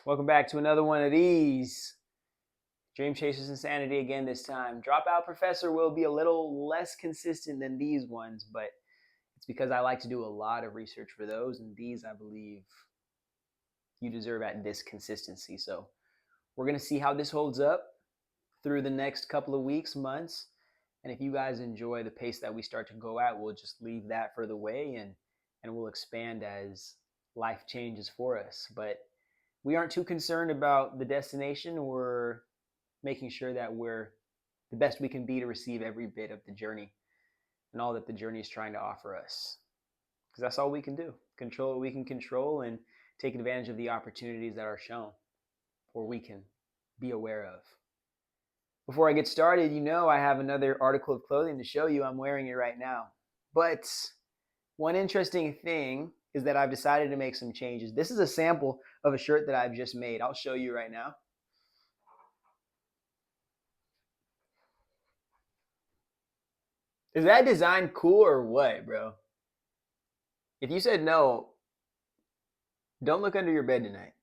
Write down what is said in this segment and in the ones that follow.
Welcome back to another one of these. Dream Chasers Insanity again this time. Dropout Professor will be a little less consistent than these ones, but it's because I like to do a lot of research for those, and these I believe you deserve at this consistency. So we're going to see how this holds up through the next couple of weeks, months. And if you guys enjoy the pace that we start to go at, we'll just leave that for the way and we'll expand as life changes for us. But we aren't too concerned about the destination. We're making sure that we're the best we can be to receive every bit of the journey and all that the journey is trying to offer us. Because that's all we can do. Control what we can control and take advantage of the opportunities that are shown or we can be aware of. Before I get started, I have another article of clothing to show you. I'm wearing it right now. But one interesting thing is that I've decided to make some changes. This is a sample of a shirt that I've just made. I'll show you right now. Is that design cool or what, bro? If you said no, don't look under your bed tonight.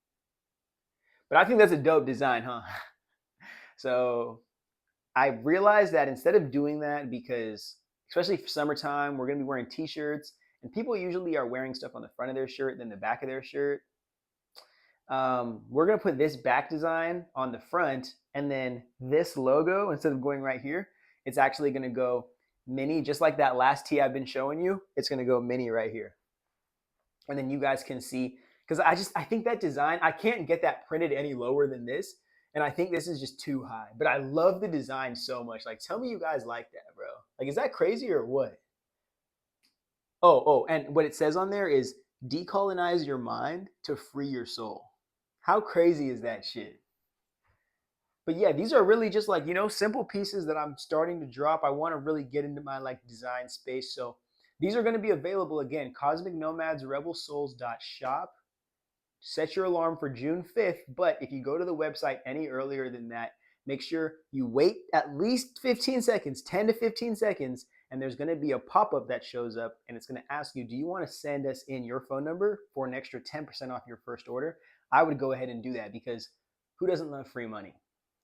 But I think that's a dope design, huh? So I realized that instead of doing that, because especially for summertime, we're going to be wearing t-shirts, and people usually are wearing stuff on the front of their shirt than the back of their shirt. We're going to put this back design on the front, and then this logo, instead of going right here, it's actually going to go mini, just like that last tee I've been showing you. It's going to go mini right here. And then you guys can see, because I think that design, I can't get that printed any lower than this. And I think this is just too high. But I love the design so much. Like, tell me you guys like that, bro. Like, is that crazy or what? And what it says on there is decolonize your mind to free your soul. How crazy is that shit? But yeah, these are really just like, simple pieces that I'm starting to drop. I want to really get into my like design space. So these are going to be available again, Cosmic Nomads Rebel Souls.shop. Set your alarm for June 5th, but if you go to the website any earlier than that, make sure you wait at least 15 seconds, 10 to 15 seconds, and there's going to be a pop-up that shows up, and it's going to ask you, do you want to send us in your phone number for an extra 10% off your first order? I would go ahead and do that, because who doesn't love free money?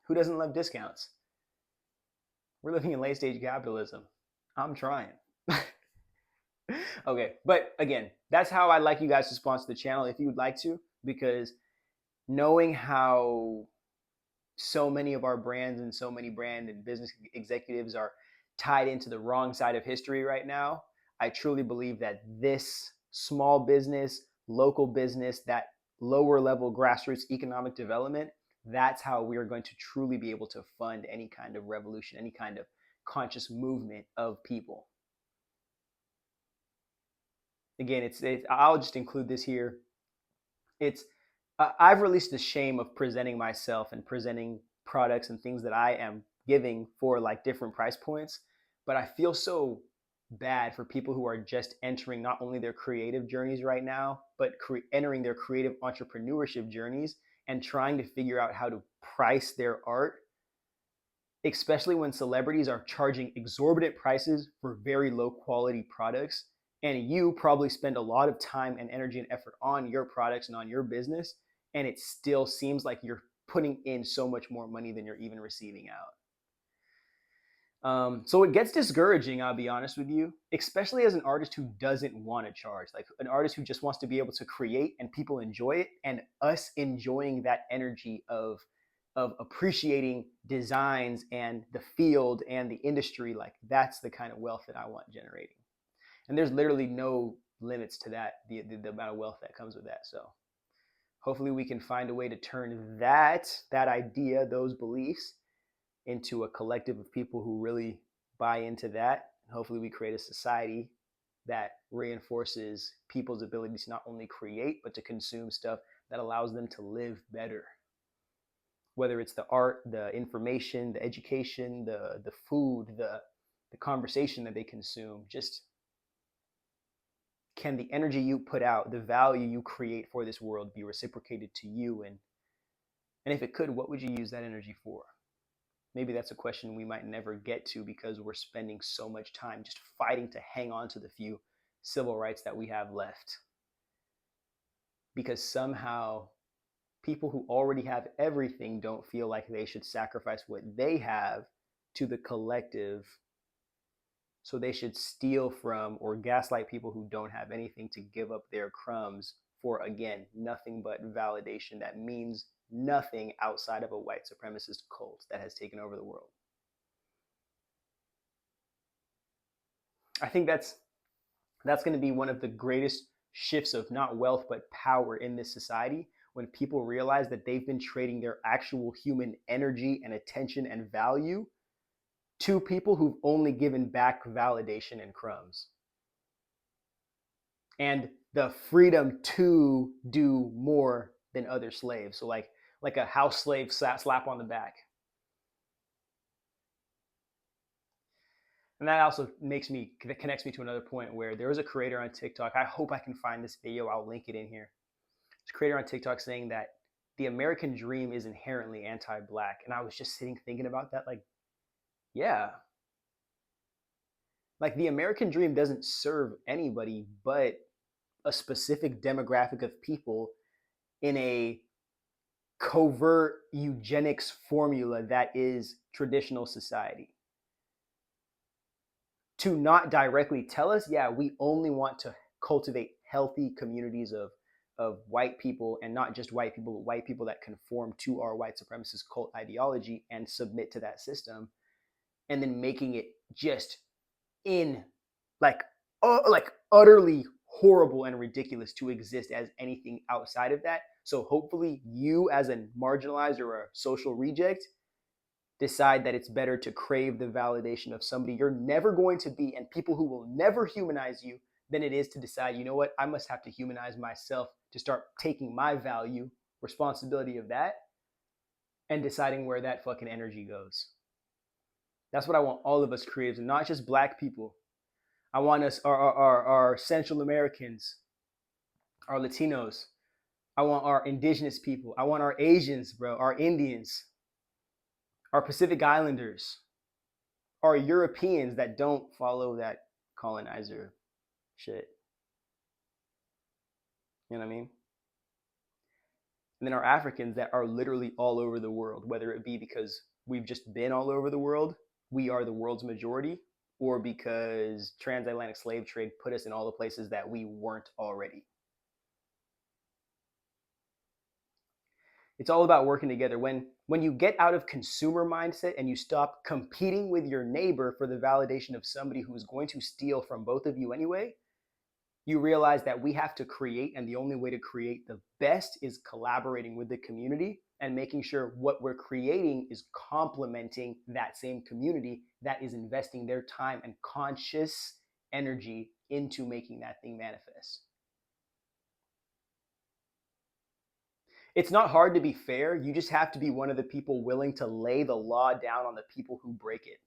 Who doesn't love discounts? We're living in late stage capitalism. I'm trying. Okay, but again, that's how I'd like you guys to sponsor the channel if you would like to, because knowing how so many of our brands and so many brand and business executives are tied into the wrong side of history right now, I truly believe that this small business, local business, that lower level grassroots economic development, that's how we are going to truly be able to fund any kind of revolution, any kind of conscious movement of people. Again, I'll just include this here. I've released the shame of presenting myself and presenting products and things that I am giving for like different price points, but I feel so bad for people who are just entering not only their creative journeys right now, but entering their creative entrepreneurship journeys and trying to figure out how to price their art, especially when celebrities are charging exorbitant prices for very low quality products. And you probably spend a lot of time and energy and effort on your products and on your business, and it still seems like you're putting in so much more money than you're even receiving out. So it gets discouraging, I'll be honest with you, especially as an artist who doesn't want to charge, like an artist who just wants to be able to create and people enjoy it, and us enjoying that energy of appreciating designs and the field and the industry. Like, that's the kind of wealth that I want generating. And there's literally no limits to that, the amount of wealth that comes with that. So hopefully we can find a way to turn that idea, those beliefs, into a collective of people who really buy into that. And hopefully we create a society that reinforces people's ability to not only create, but to consume stuff that allows them to live better. Whether it's the art, the information, the education, the food, the conversation that they consume, just can the energy you put out, the value you create for this world, be reciprocated to you? And if it could, what would you use that energy for? Maybe that's a question we might never get to, because we're spending so much time just fighting to hang on to the few civil rights that we have left, because somehow people who already have everything don't feel like they should sacrifice what they have to the collective. So they should steal from or gaslight people who don't have anything to give up their crumbs for, again, nothing but validation that means nothing outside of a white supremacist cult that has taken over the world. I think that's going to be one of the greatest shifts of not wealth but power in this society, when people realize that they've been trading their actual human energy and attention and value to people who've only given back validation and crumbs, and the freedom to do more than other slaves. So like a house slave slap on the back. And that also connects me to another point where there was a creator on TikTok. I hope I can find this video. I'll link it in here. There's a creator on TikTok saying that the American dream is inherently anti-black. And I was just sitting thinking about that, like, yeah. Like, the American dream doesn't serve anybody but a specific demographic of people in a covert eugenics formula that is traditional society. To not directly tell us, yeah, we only want to cultivate healthy communities of white people, and not just white people, but white people that conform to our white supremacist cult ideology and submit to that system, and then making it just in like utterly horrible and ridiculous to exist as anything outside of that. So hopefully you, as a marginalized or a social reject, decide that it's better to crave the validation of somebody you're never going to be and people who will never humanize you than it is to decide, you know what, I must have to humanize myself to start taking my value, responsibility of that, and deciding where that fucking energy goes. That's what I want all of us creatives, and not just black people. I want us, our Central Americans, our Latinos. I want our indigenous people. I want our Asians, bro, our Indians, our Pacific Islanders, our Europeans that don't follow that colonizer shit. You know what I mean? And then our Africans that are literally all over the world, whether it be because we've just been all over the world, we are the world's majority, or because transatlantic slave trade put us in all the places that we weren't already. It's all about working together. When you get out of consumer mindset and you stop competing with your neighbor for the validation of somebody who's going to steal from both of you anyway, you realize that we have to create, and the only way to create the best is collaborating with the community and making sure what we're creating is complementing that same community that is investing their time and conscious energy into making that thing manifest. It's not hard to be fair. You just have to be one of the people willing to lay the law down on the people who break it.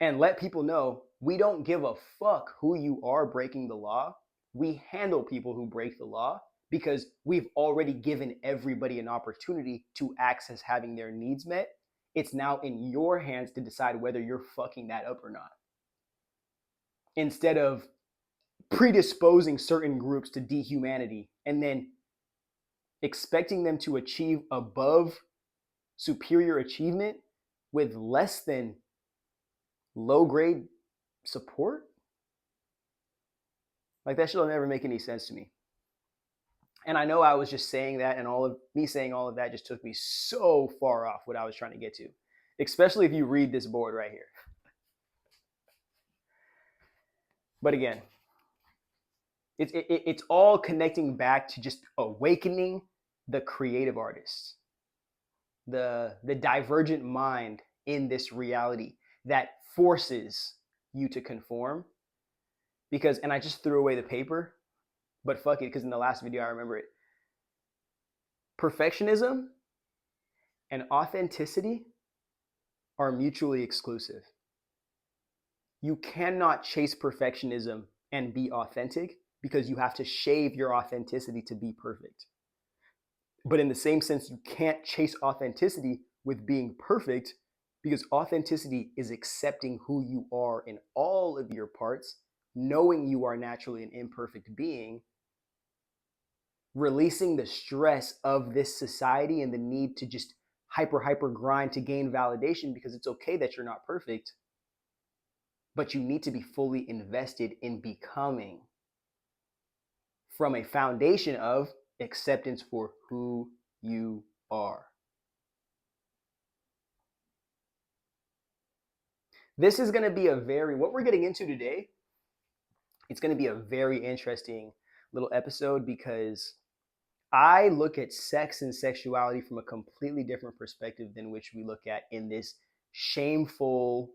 And let people know, we don't give a fuck who you are breaking the law. We handle people who break the law because we've already given everybody an opportunity to access having their needs met. It's now in your hands to decide whether you're fucking that up or not. Instead of predisposing certain groups to dehumanity and then expecting them to achieve above superior achievement with less than low grade support. Like, that shit will never make any sense to me. And I know I was just saying that, and all of me saying all of that just took me so far off what I was trying to get to, especially if you read this board right here. But again, it's all connecting back to just awakening the creative artists, the divergent mind in this reality that forces you to conform. Because, and I just threw away the paper, but fuck it, because in the last video I remember it. Perfectionism and authenticity are mutually exclusive. You cannot chase perfectionism and be authentic, because you have to shave your authenticity to be perfect. But in the same sense, you can't chase authenticity with being perfect, because authenticity is accepting who you are in all of your parts, knowing you are naturally an imperfect being, releasing the stress of this society and the need to just hyper grind to gain validation, because it's okay that you're not perfect, but you need to be fully invested in becoming from a foundation of acceptance for who you are. This is going to be what we're getting into today, it's going to be a very interesting little episode, because I look at sex and sexuality from a completely different perspective than which we look at in this shameful,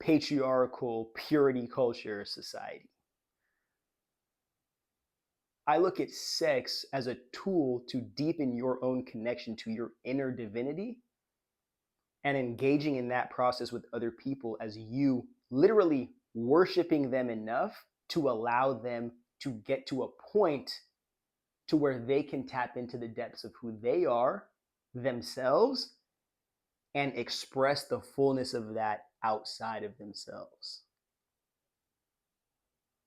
patriarchal, purity culture society. I look at sex as a tool to deepen your own connection to your inner divinity, and engaging in that process with other people as you literally worshiping them enough to allow them to get to a point to where they can tap into the depths of who they are themselves and express the fullness of that outside of themselves.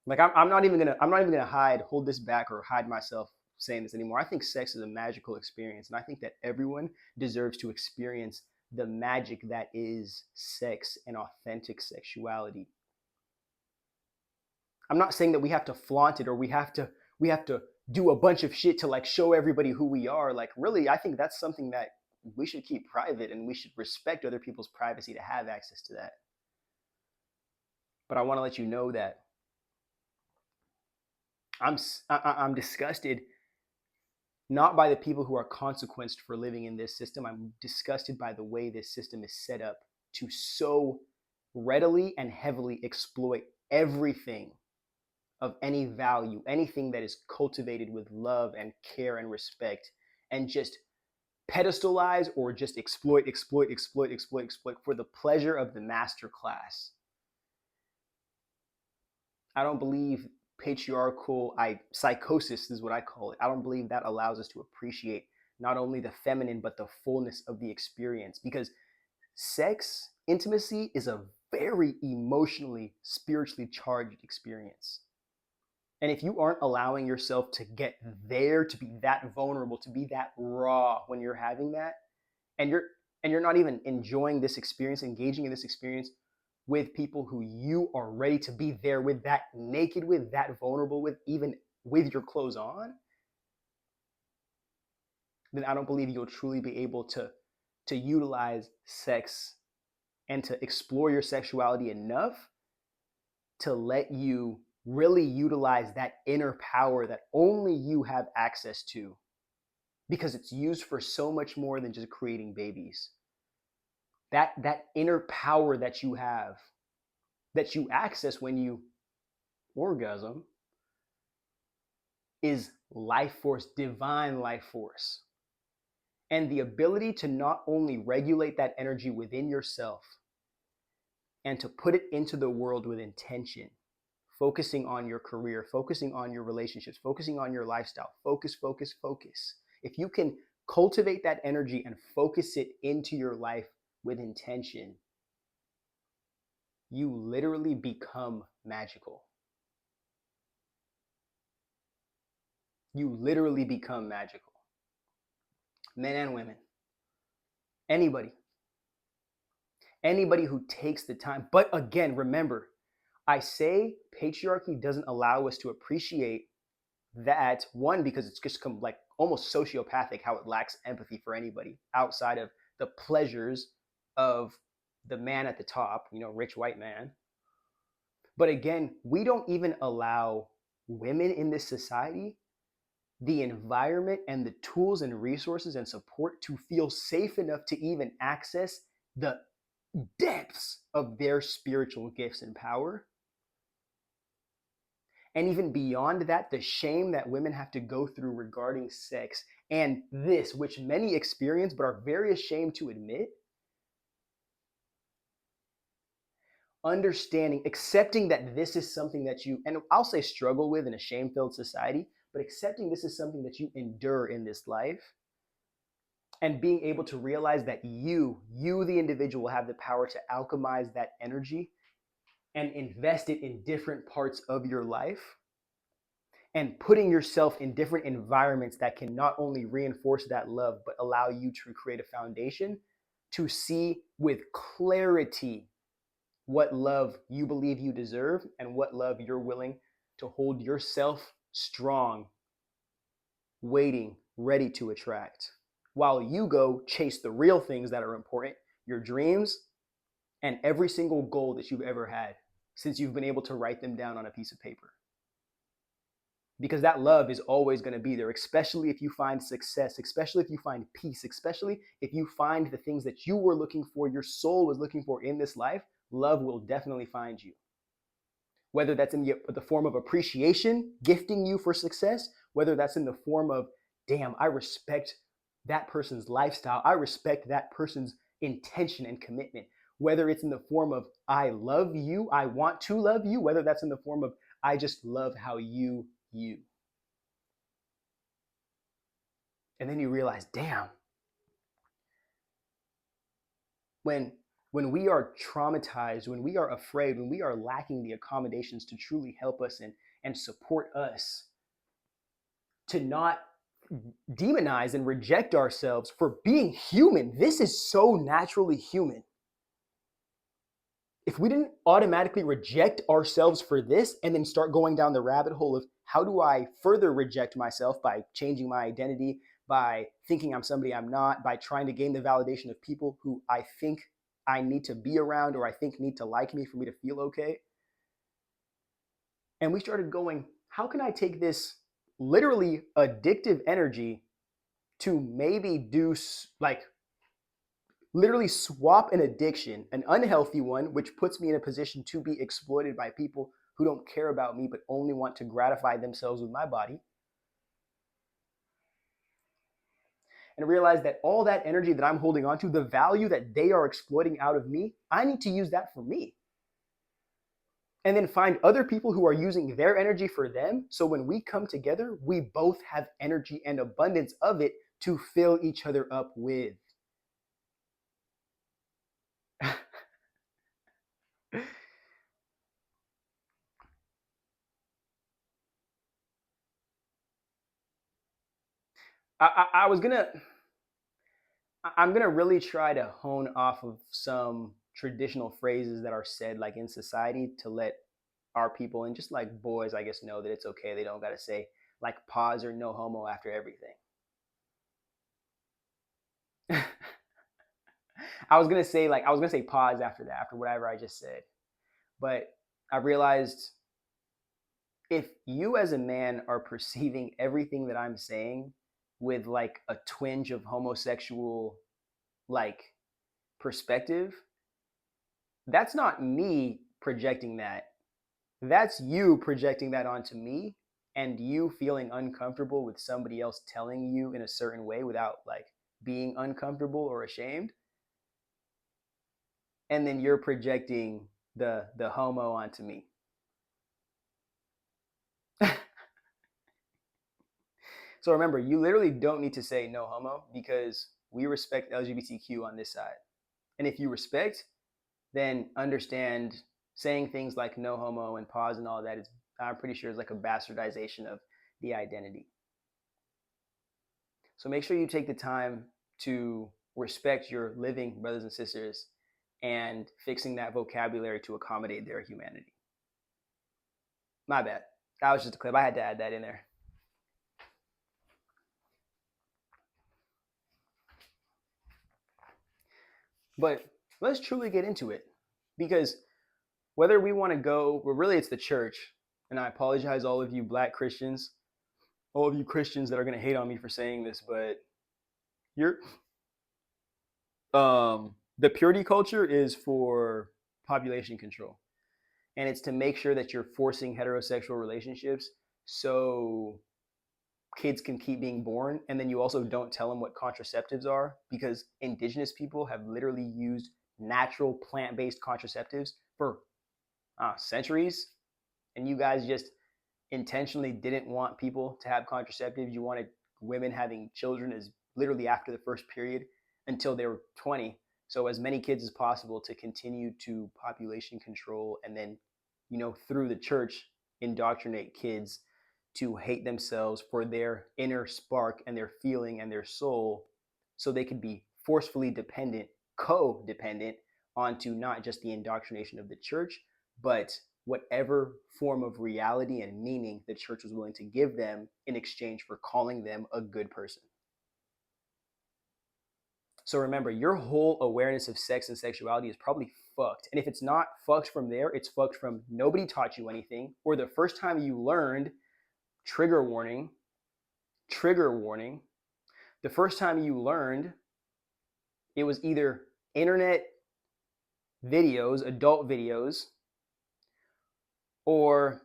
Like I'm not even gonna hold this back or hide myself saying this anymore. I think sex is a magical experience, and I think that everyone deserves to experience the magic that is sex and authentic sexuality. I'm not saying that we have to flaunt it, or we have to do a bunch of shit to like show everybody who we are. Like, really, I think that's something that we should keep private, and we should respect other people's privacy to have access to that. But I want to let you know that I'm disgusted not by the people who are consequenced for living in this system. I'm disgusted by the way this system is set up to so readily and heavily exploit everything of any value, anything that is cultivated with love and care and respect, and just pedestalize or just exploit for the pleasure of the master class. I don't believe patriarchal psychosis is what I call it. I don't believe that allows us to appreciate not only the feminine but the fullness of the experience, because sex, intimacy is a very emotionally, spiritually charged experience. And if you aren't allowing yourself to get there, to be that vulnerable, to be that raw when you're having that, and you're not even enjoying this experience, engaging in this experience with people who you are ready to be there with, that naked with, that vulnerable with, even with your clothes on, then I don't believe you'll truly be able to utilize sex and to explore your sexuality enough to let you really utilize that inner power that only you have access to, because it's used for so much more than just creating babies. That inner power that you have, that you access when you orgasm, is life force, divine life force. And the ability to not only regulate that energy within yourself and to put it into the world with intention, focusing on your career, focusing on your relationships, focusing on your lifestyle, focus. If you can cultivate that energy and focus it into your life with intention, you literally become magical. You literally become magical. Men and women. Anybody who takes the time. But again, remember, I say patriarchy doesn't allow us to appreciate that, one, because it's just like almost sociopathic how it lacks empathy for anybody outside of the pleasures of the man at the top, rich white man. But again, we don't even allow women in this society the environment and the tools and resources and support to feel safe enough to even access the depths of their spiritual gifts and power. And even beyond that, the shame that women have to go through regarding sex, and this, which many experience but are very ashamed to admit. Understanding, accepting that this is something that you, and I'll say struggle with in a shame-filled society, but accepting this is something that you endure in this life, and being able to realize that you, the individual, have the power to alchemize that energy and invest it in different parts of your life, and putting yourself in different environments that can not only reinforce that love, but allow you to create a foundation to see with clarity what love you believe you deserve and what love you're willing to hold yourself strong, waiting, ready to attract, while you go chase the real things that are important, your dreams, and every single goal that you've ever had since you've been able to write them down on a piece of paper. Because that love is always going to be there, especially if you find success, especially if you find peace, especially if you find the things that you were looking for, your soul was looking for in this life. Love will definitely find you. Whether that's in the form of appreciation, gifting you for success, whether that's in the form of, damn, I respect that person's lifestyle, I respect that person's intention and commitment, whether it's in the form of, I love you, I want to love you, whether that's in the form of, I just love how you. And then you realize, damn, when we are traumatized, when we are afraid, when we are lacking the accommodations to truly help us and support us, to not demonize and reject ourselves for being human. This is so naturally human. If we didn't automatically reject ourselves for this and then start going down the rabbit hole of how do I further reject myself by changing my identity, by thinking I'm somebody I'm not, by trying to gain the validation of people who I think I need to be around or I think need to like me for me to feel okay. And we started going, how can I take this literally addictive energy to maybe do like literally swap an addiction, an unhealthy one, which puts me in a position to be exploited by people who don't care about me but only want to gratify themselves with my body, and realize that all that energy that I'm holding on to, the value that they are exploiting out of me, I need to use that for me. And then find other people who are using their energy for them. So when we come together, we both have energy and abundance of it to fill each other up with. I was gonna, I'm gonna really try to hone off of some traditional phrases that are said like in society to let our people and just like boys, I guess, know that it's okay. They don't gotta say like pause or no homo after everything. I was gonna say pause after that, after whatever I just said. But I realized if you as a man are perceiving everything that I'm saying with like a twinge of homosexual like perspective, that's not me projecting that. That's you projecting that onto me and you feeling uncomfortable with somebody else telling you in a certain way without like being uncomfortable or ashamed. And then you're projecting the homo onto me. So remember, you literally don't need to say no homo because we respect LGBTQ on this side. And if you respect, then understand saying things like no homo and pause and all of that is, I'm pretty sure, is like a bastardization of the identity. So make sure you take the time to respect your living brothers and sisters and fixing that vocabulary to accommodate their humanity. My bad. That was just a clip. I had to add that in there. But let's truly get into it because whether we want to go, well, really it's the church. And I apologize, all of you black Christians, all of you Christians that are going to hate on me for saying this, but you're, the purity culture is for population control. And it's to make sure that you're forcing heterosexual relationships so kids can keep being born. And then you also don't tell them what contraceptives are because indigenous people have literally used natural plant-based contraceptives for centuries. And you guys just intentionally didn't want people to have contraceptives. You wanted women having children as literally after the first period until they were 20. So as many kids as possible to continue to population control and then, through the church, indoctrinate kids to hate themselves for their inner spark and their feeling and their soul, so they could be forcefully dependent, codependent onto not just the indoctrination of the church, but whatever form of reality and meaning the church was willing to give them in exchange for calling them a good person. So remember, your whole awareness of sex and sexuality is probably fucked. And if it's not fucked from there, it's fucked from nobody taught you anything, or the first time you learned, trigger warning, the first time you learned, it was either internet videos, adult videos, or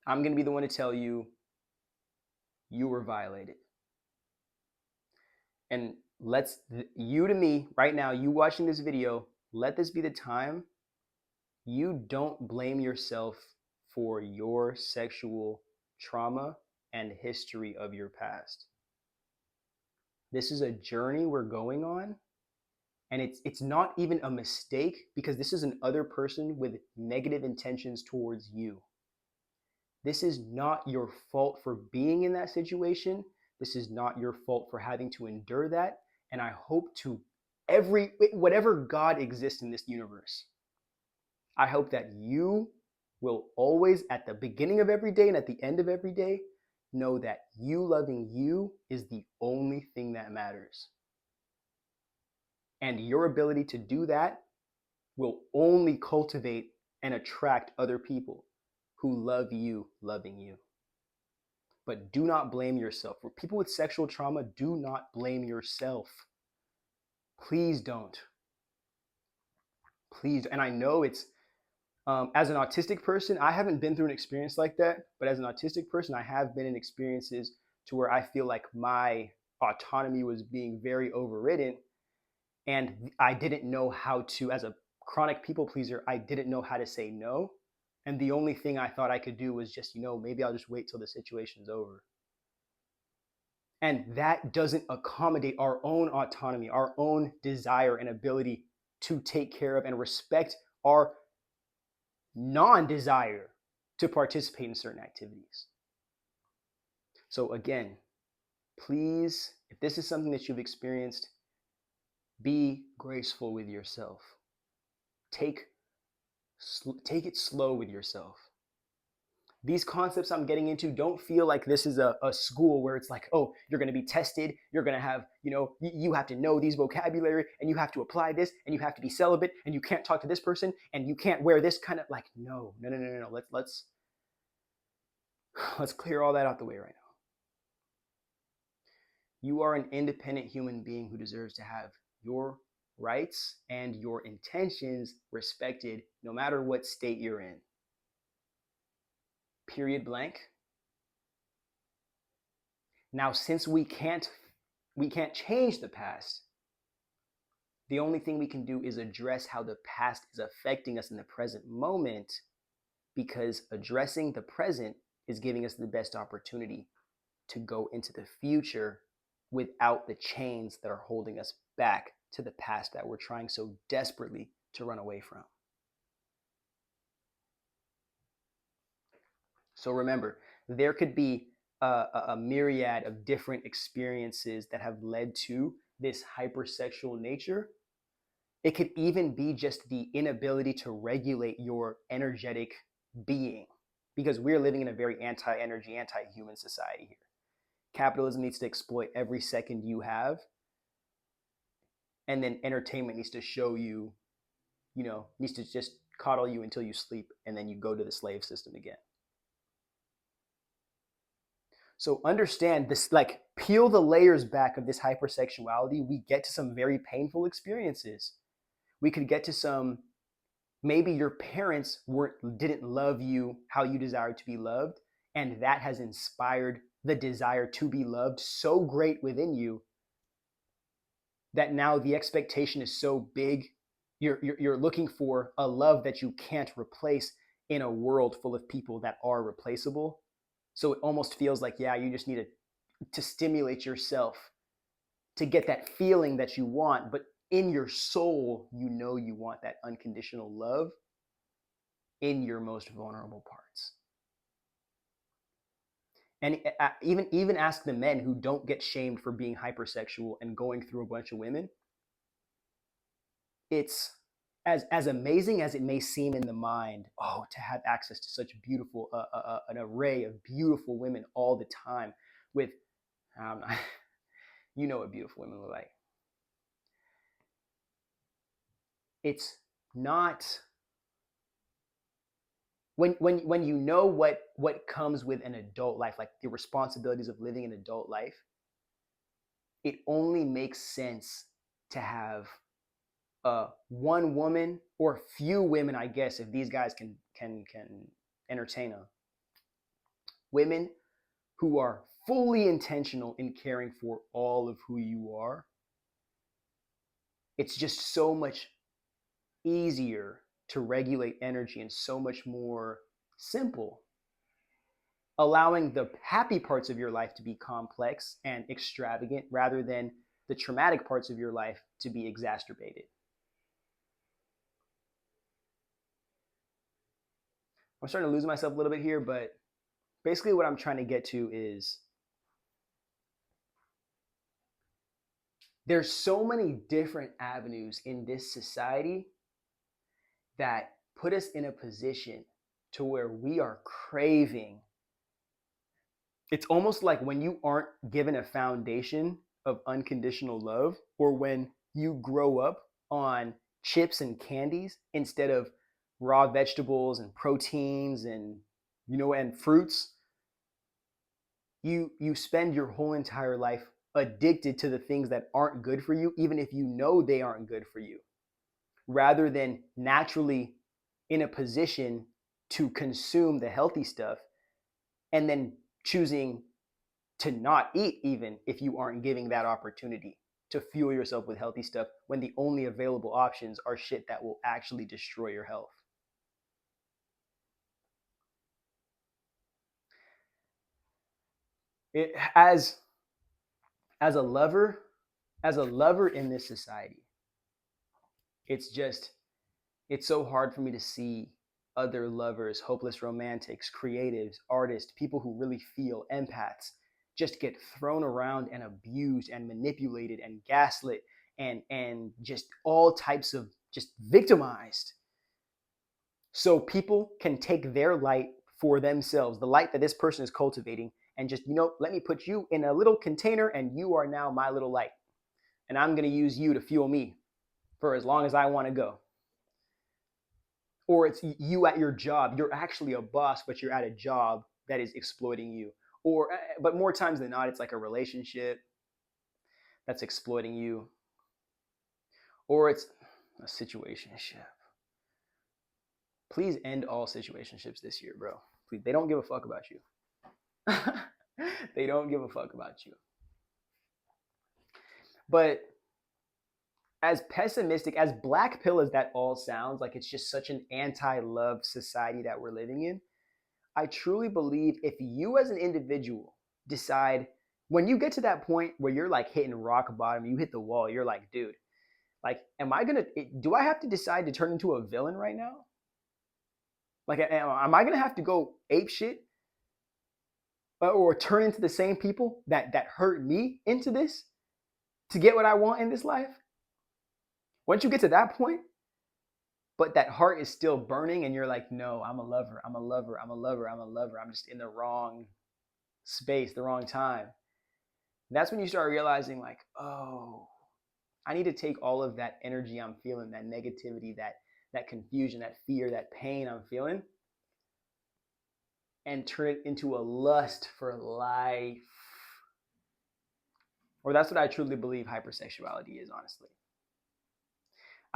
I'm going to be the one to tell you, you were violated. And you to me, right now, you watching this video, let this be the time you don't blame yourself for your sexual trauma and history of your past. This is a journey we're going on, and it's not even a mistake, because this is an other person with negative intentions towards you. This is not your fault for being in that situation. This is not your fault for having to endure that. And I hope to whatever God exists in this universe, I hope that you will always, at the beginning of every day and at the end of every day, know that you loving you is the only thing that matters. And your ability to do that will only cultivate and attract other people who love you, loving you. But do not blame yourself. For people with sexual trauma, do not blame yourself. Please don't. Please. And I know it's, as an autistic person, I haven't been through an experience like that, but as an autistic person, I have been in experiences to where I feel like my autonomy was being very overridden, and I didn't know how to, as a chronic people pleaser, I didn't know how to say no. And the only thing I thought I could do was just, maybe I'll just wait till the situation's over. And that doesn't accommodate our own autonomy, our own desire and ability to take care of and respect our non-desire to participate in certain activities. So again, please, if this is something that you've experienced, be graceful with yourself. Take it slow with yourself. These concepts I'm getting into don't feel like this is a school where it's like, oh, you're going to be tested. You're going to have, you have to know these vocabulary, and you have to apply this, and you have to be celibate, and you can't talk to this person, and you can't wear this kind of, like, no. Let's clear all that out the way right now. You are an independent human being who deserves to have your rights and your intentions respected, no matter what state you're in. Period blank. Now, since we can't change the past, the only thing we can do is address how the past is affecting us in the present moment, because addressing the present is giving us the best opportunity to go into the future without the chains that are holding us back to the past that we're trying so desperately to run away from. So remember, there could be a myriad of different experiences that have led to this hypersexual nature. It could even be just the inability to regulate your energetic being, because we're living in a very anti-energy, anti-human society here. Capitalism needs to exploit every second you have, and then entertainment needs to show you, needs to just coddle you until you sleep, and then you go to the slave system again. So understand this, like, peel the layers back of this hypersexuality. We get to some very painful experiences. We could get to some, maybe your parents didn't love you how you desired to be loved, and that has inspired the desire to be loved so great within you that now the expectation is so big, you're looking for a love that you can't replace in a world full of people that are replaceable. So it almost feels like, yeah, you just need to stimulate yourself to get that feeling that you want, but in your soul, you want that unconditional love in your most vulnerable parts. And even ask the men who don't get shamed for being hypersexual and going through a bunch of women. It's as amazing as it may seem in the mind, oh, to have access to such beautiful, an array of beautiful women all the time with, you know what beautiful women look like. It's not, when you know what comes with an adult life, like the responsibilities of living an adult life, it only makes sense to have one woman or few women, I guess, if these guys can entertain them. Women who are fully intentional in caring for all of who you are. It's just so much easier to regulate energy and so much more simple, allowing the happy parts of your life to be complex and extravagant rather than the traumatic parts of your life to be exacerbated. I'm starting to lose myself a little bit here, but basically what I'm trying to get to is there's so many different avenues in this society that put us in a position to where we are craving. It's almost like when you aren't given a foundation of unconditional love, or when you grow up on chips and candies instead of raw vegetables and proteins and and fruits, you spend your whole entire life addicted to the things that aren't good for you, even if you know they aren't good for you, rather than naturally in a position to consume the healthy stuff and then choosing to not eat, even if you aren't giving that opportunity to fuel yourself with healthy stuff, when the only available options are shit that will actually destroy your health. It, as a lover, in this society, it's so hard for me to see other lovers, hopeless romantics, creatives, artists, people who really feel, empaths, just get thrown around and abused and manipulated and gaslit and just all types of just victimized. So people can take their light for themselves, the light that this person is cultivating, and just, let me put you in a little container and you are now my little light. And I'm going to use you to fuel me for as long as I want to go. Or it's you at your job. You're actually a boss, but you're at a job that is exploiting you. But more times than not, it's like a relationship that's exploiting you. Or it's a situationship. Please end all situationships this year, bro. Please, they don't give a fuck about you. They don't give a fuck about you. But as pessimistic, as black pill as that all sounds, like it's just such an anti-love society that we're living in, I truly believe if you as an individual decide, when you get to that point where you're like hitting rock bottom, you hit the wall, you're like, dude, like, do I have to decide to turn into a villain right now? Like, am I going to have to go ape shit or turn into the same people that hurt me into this to get what I want in this life? Once you get to that point, but that heart is still burning and you're like, no, I'm a lover, I'm a lover, I'm a lover, I'm a lover, I'm just in the wrong space, the wrong time. That's when you start realizing, like, oh, I need to take all of that energy I'm feeling, that negativity, that confusion, that fear, that pain I'm feeling, and turn it into a lust for life. Or that's what I truly believe hypersexuality is, honestly.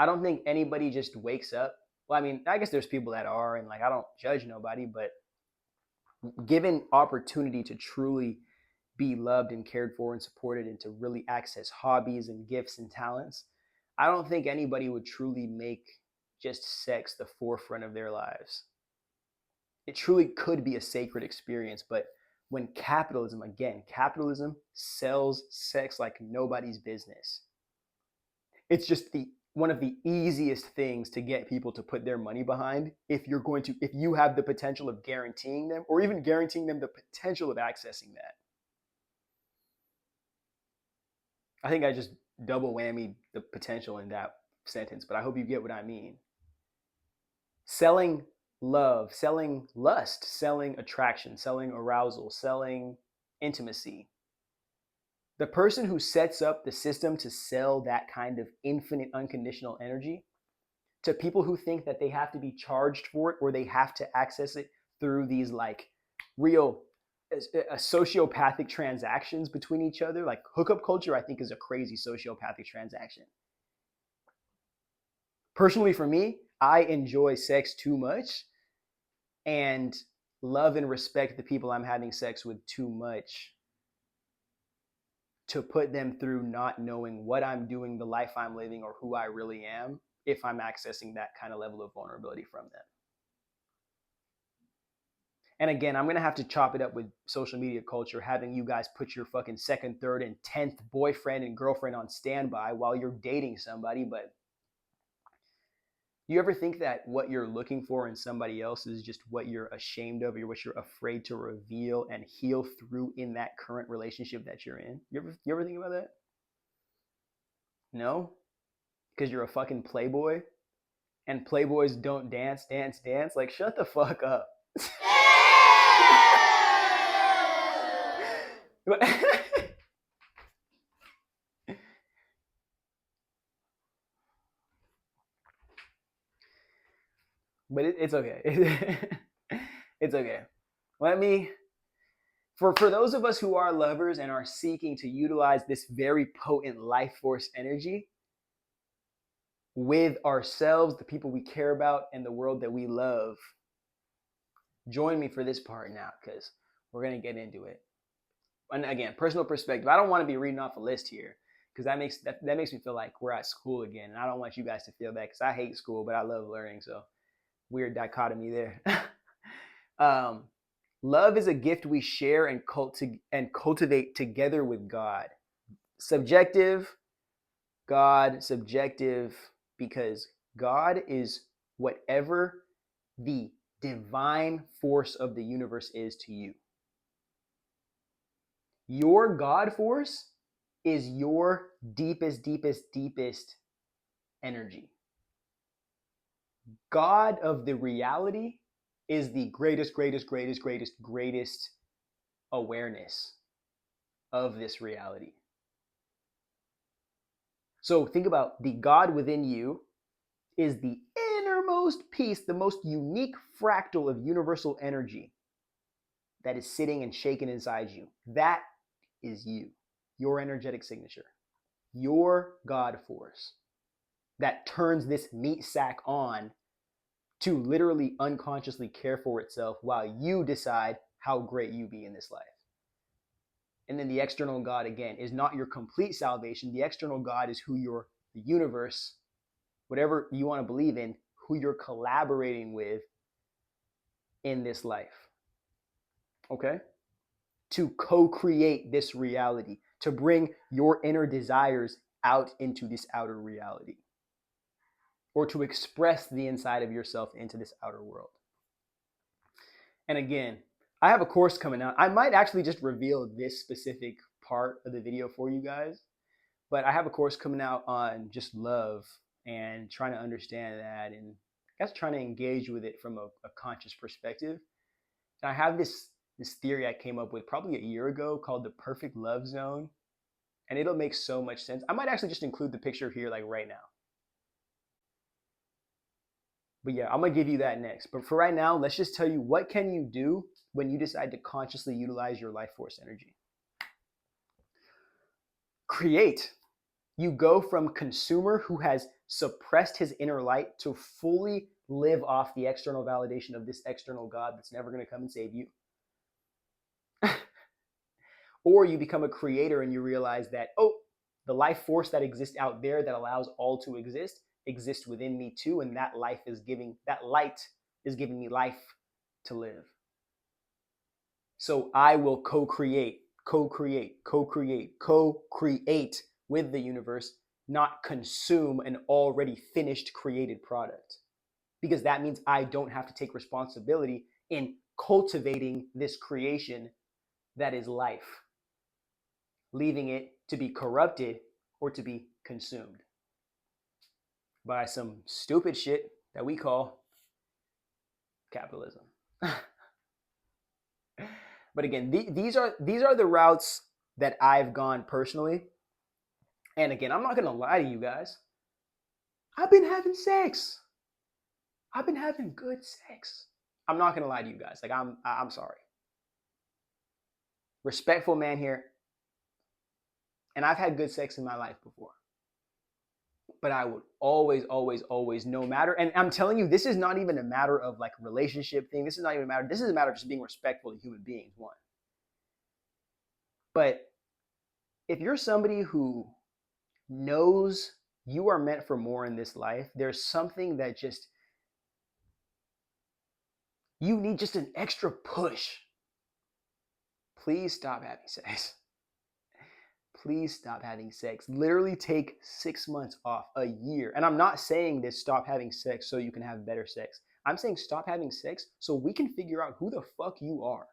I don't think anybody just wakes up. Well, I mean, I guess there's people that are, and like I don't judge nobody, but given opportunity to truly be loved and cared for and supported and to really access hobbies and gifts and talents, I don't think anybody would truly make just sex the forefront of their lives. It truly could be a sacred experience, but when capitalism sells sex like nobody's business, it's just one of the easiest things to get people to put their money behind if you have the potential of guaranteeing them, or even guaranteeing them the potential of accessing that. I think I just double whammied the potential in that sentence, but I hope you get what I mean. Selling love, selling lust, selling attraction, selling arousal, selling intimacy. The person who sets up the system to sell that kind of infinite unconditional energy to people who think that they have to be charged for it or they have to access it through these like real sociopathic transactions between each other, like hookup culture, I think is a crazy sociopathic transaction. Personally, for me, I enjoy sex too much and love and respect the people I'm having sex with too much to put them through not knowing what I'm doing, the life I'm living, or who I really am if I'm accessing that kind of level of vulnerability from them. And again, I'm going to have to chop it up with social media culture, having you guys put your fucking second, third, and 10th boyfriend and girlfriend on standby while you're dating somebody. But you ever think that what you're looking for in somebody else is just what you're ashamed of, or what you're afraid to reveal and heal through in that current relationship that you're in? You ever think about that? No? Because you're a fucking playboy and playboys don't dance, dance, dance? Like, shut the fuck up. But it's okay. It's okay. Let me, for those of us who are lovers and are seeking to utilize this very potent life force energy with ourselves, the people we care about, and the world that we love, join me for this part now, because we're going to get into it. And again, personal perspective. I don't want to be reading off a list here, because that makes me feel like we're at school again. And I don't want you guys to feel that, because I hate school, but I love learning. So weird dichotomy there. Love is a gift we share and cultivate together with God. Subjective, God, subjective, because God is whatever the divine force of the universe is to you. Your God force is your deepest, deepest, deepest energy. God of the reality is the greatest, greatest, greatest, greatest, greatest awareness of this reality. So think about the God within you is the innermost piece, the most unique fractal of universal energy that is sitting and shaking inside you. That is you, your energetic signature, your God force that turns this meat sack on to literally unconsciously care for itself while you decide how great you be in this life. And then the external God, again, is not your complete salvation. The external God is who the universe, whatever you want to believe in, who you're collaborating with in this life. Okay? To co-create this reality, to bring your inner desires out into this outer reality, or to express the inside of yourself into this outer world. And again, I have a course coming out. I might actually just reveal this specific part of the video for you guys, but I have a course coming out on just love and trying to understand that, and I guess trying to engage with it from a conscious perspective. And I have this theory I came up with probably a year ago called the perfect love zone, and it'll make so much sense. I might actually just include the picture here like right now. But yeah, I'm gonna give you that next. But for right now, let's just tell you, what can you do when you decide to consciously utilize your life force energy? Create. You go from consumer who has suppressed his inner light to fully live off the external validation of this external God that's never going to come and save you. Or you become a creator and you realize that, oh, the life force that exists out there that allows all to exist exists within me too, and that light is giving me life to live. So I will co-create with the universe not consume an already finished created product, because that means I don't have to take responsibility in cultivating this creation that is life, leaving it to be corrupted or to be consumed by some stupid shit that we call capitalism. But again, these are the routes that I've gone personally. And again, I'm not gonna lie to you guys. I've been having sex. I've been having good sex. I'm not gonna lie to you guys. Like I'm sorry. Respectful man here. And I've had good sex in my life before. But I would always, always, always, no matter. And I'm telling you, this is not even a matter of like relationship thing. This is not even a matter. This is a matter of just being respectful to human beings, one. But if you're somebody who knows you are meant for more in this life, there's something that just, you need just an extra push. Please stop having sex. Please stop having sex. Literally take 6 months off, a year. And I'm not saying this, stop having sex so you can have better sex. I'm saying stop having sex so we can figure out who the fuck you are.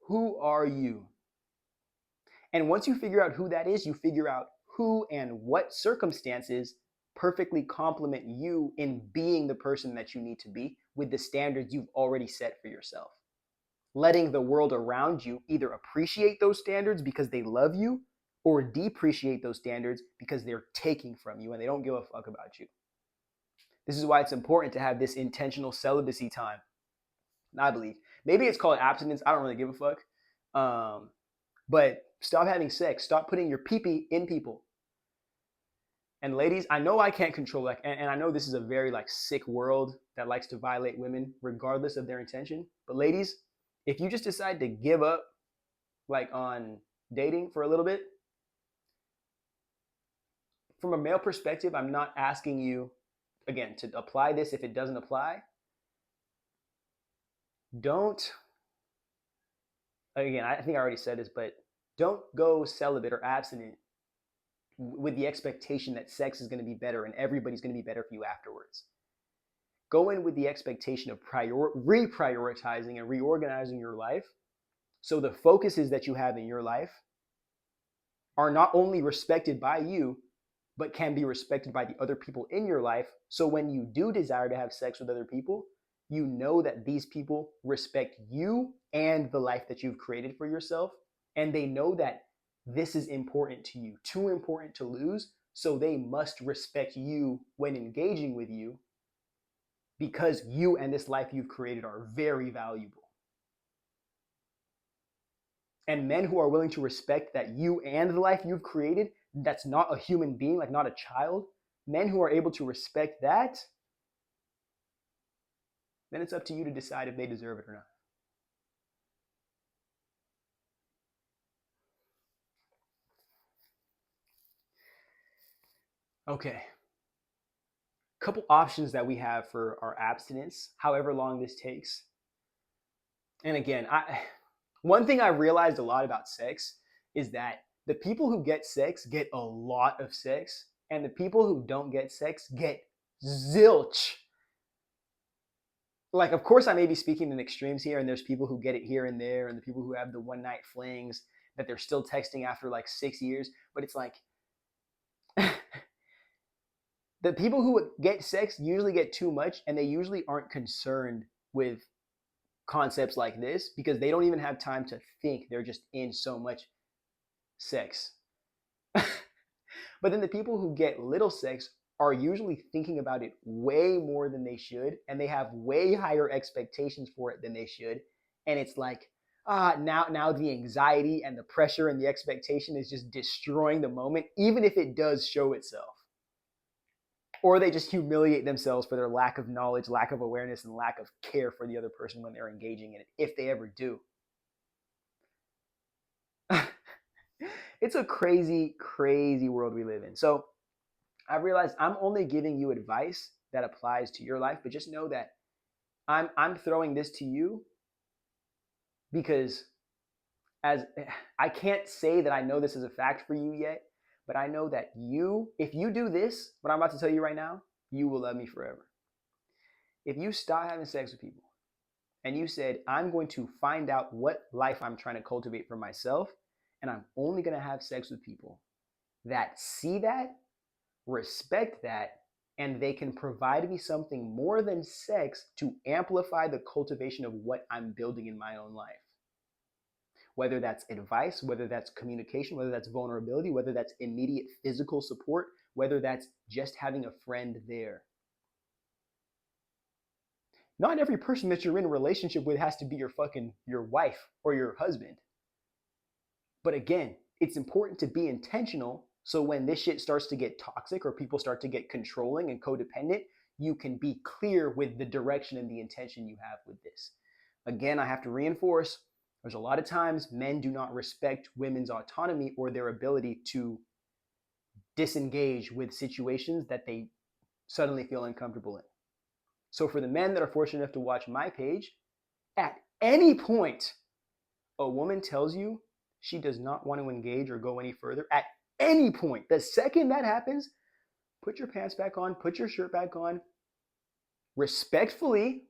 Who are you? And once you figure out who that is, you figure out who and what circumstances perfectly complement you in being the person that you need to be with the standards you've already set for yourself. Letting the world around you either appreciate those standards because they love you or depreciate those standards because they're taking from you and they don't give a fuck about you. This is why it's important to have this intentional celibacy time. I believe. Maybe it's called abstinence. I don't really give a fuck. But stop having sex. Stop putting your pee-pee in people. And ladies, I know I can't control that. And I know this is a very like sick world that likes to violate women regardless of their intention. But ladies, if you just decide to give up like on dating for a little bit, from a male perspective, I'm not asking you, again, to apply this if it doesn't apply. Don't, again, I think I already said this, but don't go celibate or abstinent with the expectation that sex is going to be better and everybody's going to be better for you afterwards. Go in with the expectation of reprioritizing and reorganizing your life so the focuses that you have in your life are not only respected by you, but can be respected by the other people in your life. So when you do desire to have sex with other people, you know that these people respect you and the life that you've created for yourself. And they know that this is important to you, too important to lose. So they must respect you when engaging with you because you and this life you've created are very valuable. And men who are willing to respect that you and the life you've created, that's not a human being, like not a child, men who are able to respect that, then it's up to you to decide if they deserve it or not. Okay. Couple options that we have for our abstinence, however long this takes. And again, one thing I realized a lot about sex is that the people who get sex get a lot of sex, and the people who don't get sex get zilch. Like, of course, I may be speaking in extremes here, and there's people who get it here and there, and the people who have the one night flings that they're still texting after like 6 years. But it's like, the people who get sex usually get too much, and they usually aren't concerned with concepts like this because they don't even have time to think. They're just in so much sex. But then the people who get little sex are usually thinking about it way more than they should, and they have way higher expectations for it than they should. And it's like, now the anxiety and the pressure and the expectation is just destroying the moment, even if it does show itself. Or they just humiliate themselves for their lack of knowledge, lack of awareness, and lack of care for the other person when they're engaging in it, if they ever do. It's a crazy, crazy world we live in. So I've realized I'm only giving you advice that applies to your life, but just know that I'm throwing this to you because as I can't say that I know this is a fact for you yet, but I know that if you do this, what I'm about to tell you right now, you will love me forever. If you stop having sex with people and you said, I'm going to find out what life I'm trying to cultivate for myself, and I'm only going to have sex with people that see that, respect that, and they can provide me something more than sex to amplify the cultivation of what I'm building in my own life. Whether that's advice, whether that's communication, whether that's vulnerability, whether that's immediate physical support, whether that's just having a friend there. Not every person that you're in a relationship with has to be your wife or your husband. But again, it's important to be intentional so when this shit starts to get toxic or people start to get controlling and codependent, you can be clear with the direction and the intention you have with this. Again, I have to reinforce, there's a lot of times men do not respect women's autonomy or their ability to disengage with situations that they suddenly feel uncomfortable in. So for the men that are fortunate enough to watch my page, at any point a woman tells you she does not want to engage or go any further, at any point, the second that happens, put your pants back on, put your shirt back on, respectfully,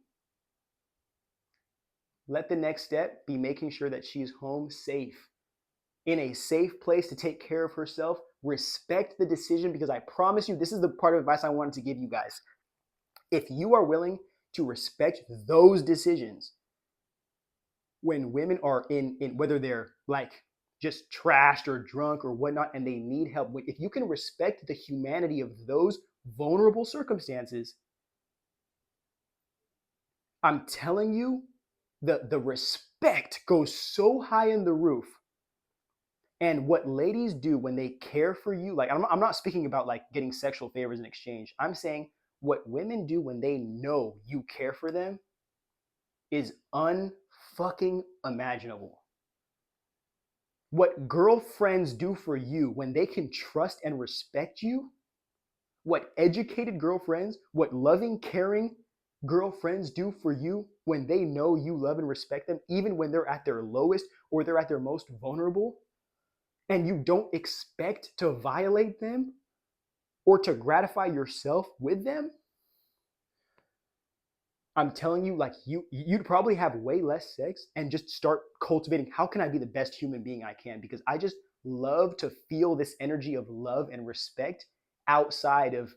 let the next step be making sure that she's home safe, in a safe place to take care of herself. Respect the decision, because I promise you, this is the part of advice I wanted to give you guys. If you are willing to respect those decisions, when women are in whether they're like just trashed or drunk or whatnot and they need help, if you can respect the humanity of those vulnerable circumstances, I'm telling you, the respect goes so high in the roof. And what ladies do when they care for you, like I'm not speaking about like getting sexual favors in exchange. I'm saying what women do when they know you care for them is unfucking imaginable. What girlfriends do for you when they can trust and respect you, what educated girlfriends, what loving, caring girlfriends do for you when they know you love and respect them, even when they're at their lowest or they're at their most vulnerable, and you don't expect to violate them or to gratify yourself with them, I'm telling you, like you'd probably have way less sex and just start cultivating, how can I be the best human being I can? Because I just love to feel this energy of love and respect outside of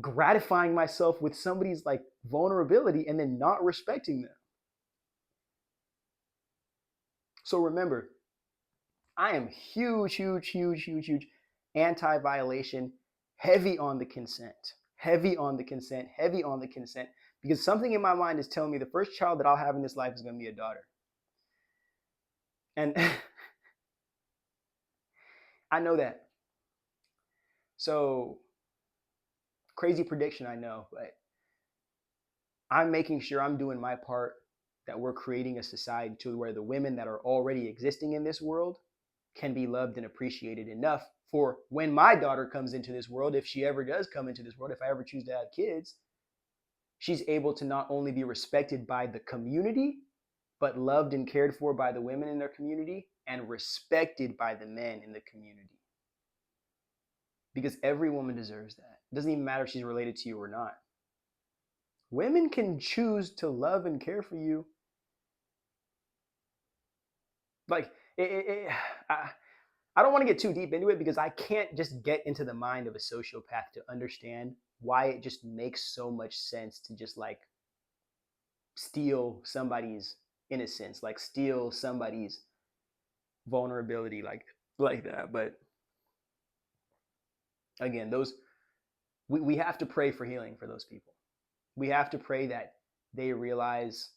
gratifying myself with somebody's like vulnerability and then not respecting them. So remember, I am huge anti-violation, heavy on the consent, because something in my mind is telling me the first child that I'll have in this life is going to be a daughter. And I know that. So crazy prediction, I know, but I'm making sure I'm doing my part, that we're creating a society to where the women that are already existing in this world can be loved and appreciated enough for when my daughter comes into this world, if she ever does come into this world, if I ever choose to have kids, she's able to not only be respected by the community, but loved and cared for by the women in their community and respected by the men in the community. Because every woman deserves that. It doesn't even matter if she's related to you or not. Women can choose to love and care for you. Like, I don't want to get too deep into it because I can't just get into the mind of a sociopath to understand why it just makes so much sense to just like steal somebody's innocence, like steal somebody's vulnerability like that. But again, those we have to pray for healing for those people. We have to pray that they realize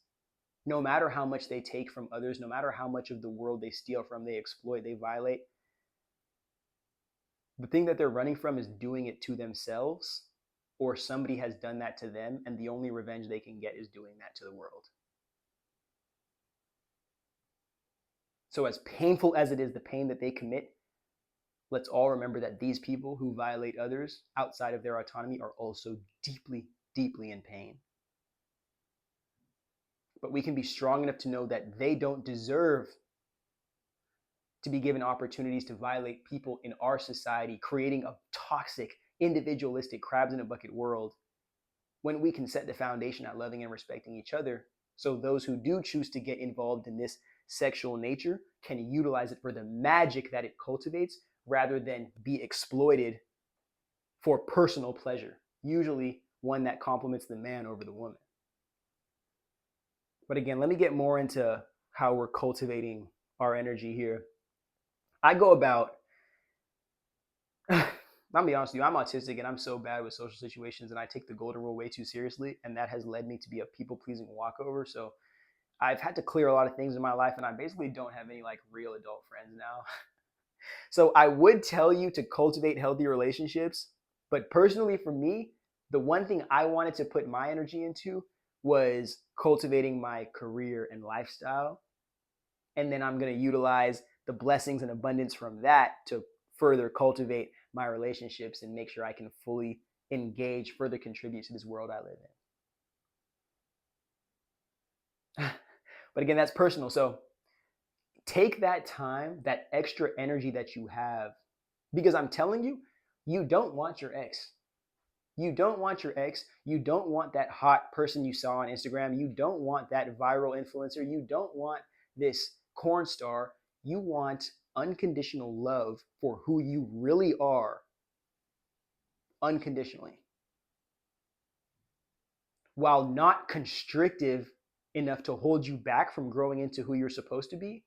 no matter how much they take from others, no matter how much of the world they steal from, they exploit, they violate, the thing that they're running from is doing it to themselves, or somebody has done that to them, and the only revenge they can get is doing that to the world. So as painful as it is, the pain that they commit, let's all remember that these people who violate others outside of their autonomy are also deeply in pain. but we can be strong enough to know that they don't deserve to be given opportunities to violate people in our society, creating a toxic, individualistic, crabs in a bucket world, when we can set the foundation at loving and respecting each other. So those who do choose to get involved in this sexual nature can utilize it for the magic that it cultivates rather than be exploited for personal pleasure, usually one that complements the man over the woman. But again, let me get more into how we're cultivating our energy here. I go about, I'll be honest with you, I'm autistic and I'm so bad with social situations and I take the golden rule way too seriously. And that has led me to be a people pleasing walkover. So I've had to clear a lot of things in my life and I basically don't have any like real adult friends now. So I would tell you to cultivate healthy relationships. But personally, for me, the one thing I wanted to put my energy into was cultivating my career and lifestyle. And then I'm going to utilize the blessings and abundance from that to further cultivate my relationships and make sure I can fully engage, further contribute to this world I live in. But again, that's personal. So take that time, that extra energy that you have, because I'm telling you, you don't want your ex. You don't want your ex. You don't want that hot person you saw on Instagram. You don't want that viral influencer. You don't want this corn star. You want unconditional love for who you really are, unconditionally, while not constrictive enough to hold you back from growing into who you're supposed to be,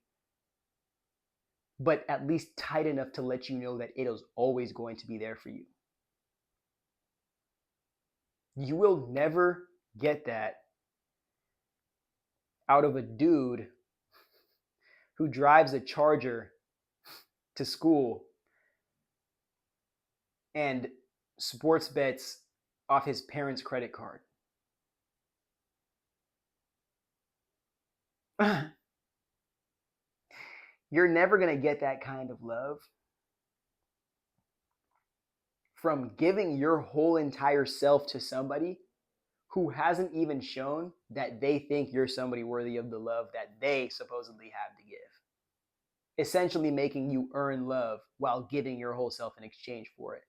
but at least tight enough to let you know that it is always going to be there for you. You will never get that out of a dude who drives a Charger to school and sports bets off his parents' credit card. You're never going to get that kind of love from giving your whole entire self to somebody who hasn't even shown that they think you're somebody worthy of the love that they supposedly have to give. Essentially making you earn love while giving your whole self in exchange for it.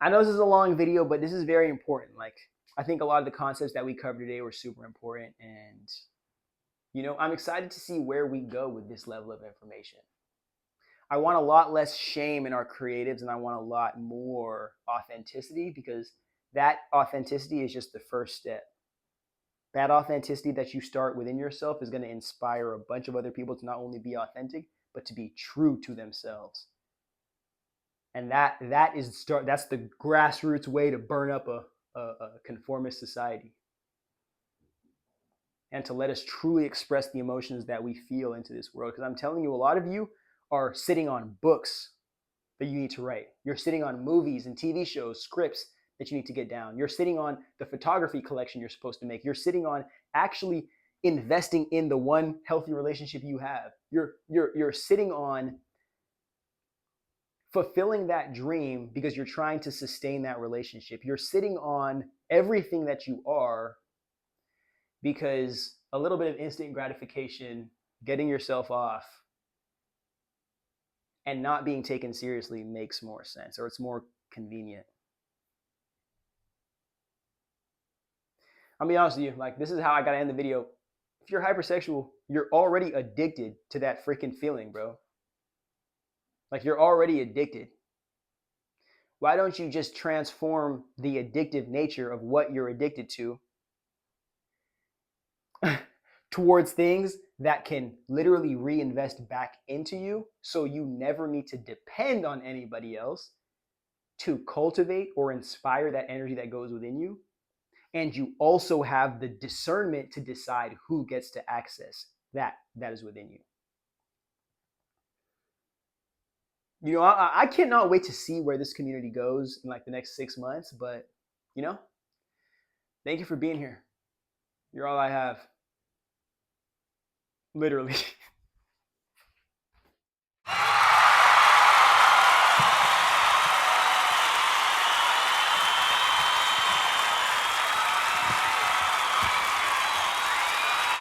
I know this is a long video, but this is very important. Like, I think a lot of the concepts that we covered today were super important. And, I'm excited to see where we go with this level of information. I want a lot less shame in our creatives and I want a lot more authenticity, because that authenticity is just the first step. That authenticity that you start within yourself is going to inspire a bunch of other people to not only be authentic, but to be true to themselves. And that's the grassroots way to burn up a conformist society, and to let us truly express the emotions that we feel into this world. Because I'm telling you, a lot of you are sitting on books that you need to write. You're sitting on movies and TV shows, scripts that you need to get down. You're sitting on the photography collection you're supposed to make. You're sitting on actually investing in the one healthy relationship you have. You're sitting on fulfilling that dream because you're trying to sustain that relationship. You're sitting on everything that you are because a little bit of instant gratification, getting yourself off, and not being taken seriously makes more sense, or it's more convenient. I'll be honest with you, like, this is how I gotta end the video. If you're hypersexual, you're already addicted to that freaking feeling, bro. Like, you're already addicted. Why don't you just transform the addictive nature of what you're addicted to towards things that can literally reinvest back into you, so you never need to depend on anybody else to cultivate or inspire that energy that goes within you. And you also have the discernment to decide who gets to access that is within you. I cannot wait to see where this community goes in like the next 6 months. But, thank you for being here. You're all I have. Literally.